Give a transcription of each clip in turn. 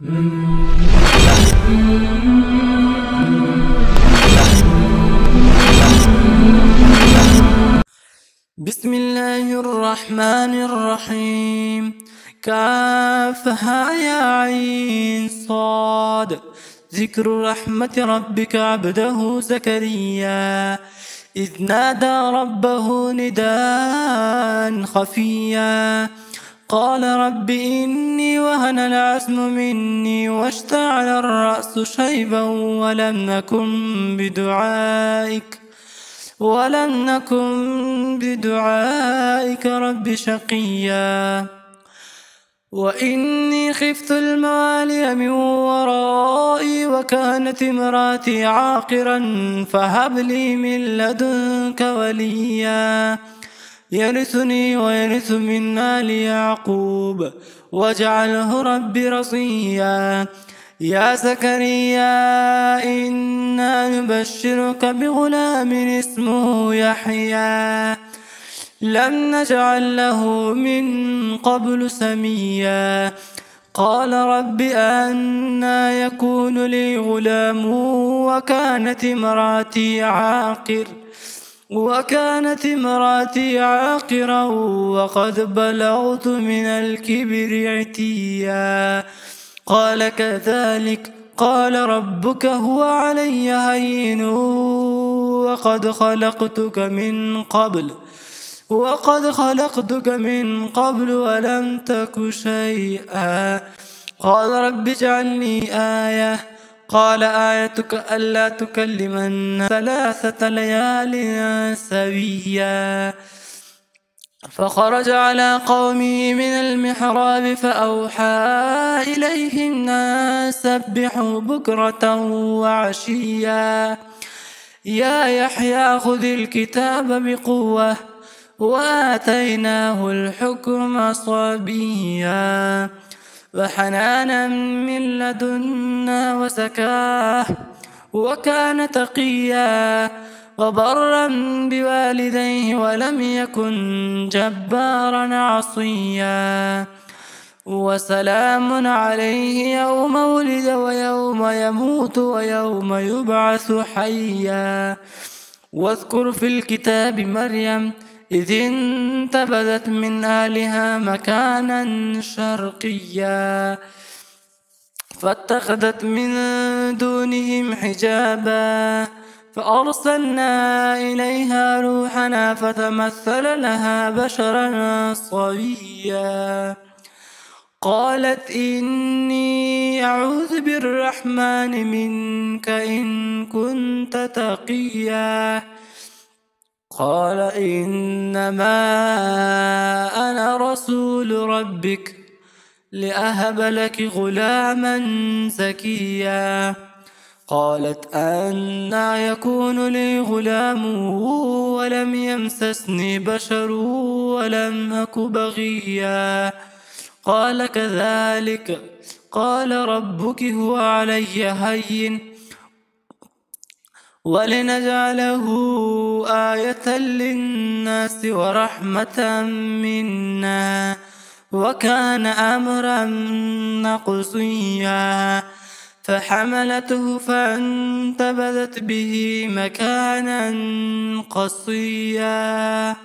بسم الله الرحمن الرحيم. كافها يا عين صاد. ذكر رحمة ربك عبده زكريا إذ نادى ربه نداء خفيا قال رب إني وهن العزم مني واشتعل الرأس شيبا ولم نكن بدعائك رب شقيا وإني خفت الموالي من ورائي وكانت امراتي عاقرا فهب لي من لدنك وليا يرثني ويرث من آل يعقوب واجعله رب رضيا يا زكريا إنا نبشرك بغلام اسمه يحيى لم نجعل له من قبل سميا قال رب أنى يكون لي غلام وكانت امراتي عاقرا وقد بلغت من الكبر عتيا قال كذلك قال ربك هو علي هين وقد خلقتك من قبل ولم تك شيئا قال رب اجعل لي آية قال آيتك ألا تكلم الناس 3 ليال سويا فخرج على قومه من المحراب فأوحى إليهم أن سبحوا بكرة وعشيا يا يحيى خذ الكتاب بقوة وآتيناه الحكم صبيا وحنانا من لدنا وزكاة وكان تقيا وبرا بوالديه ولم يكن جبارا عصيا وسلام عليه يوم ولد ويوم يموت ويوم يبعث حيا واذكر في الكتاب مريم إذ انتبذت من أهلها مكانا شرقيا فاتخذت من دونهم حجابا فأرسلنا إليها روحنا فتمثل لها بشرا صويا قالت إني أعوذ بالرحمن منك إن كنت تقيا قال إنما أنا رسول ربك لأهب لك غلاما زكيا قالت أنى يكون لي غلام ولم يمسسني بشر ولم أك بغيا قال كذلك قال ربك هو علي هين ولنجعله آية للناس ورحمة منا وكان أمرا مقضيا فحملته فانتبذت به مكانا قصيا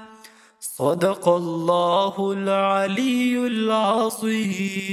صدق الله العلي العظيم.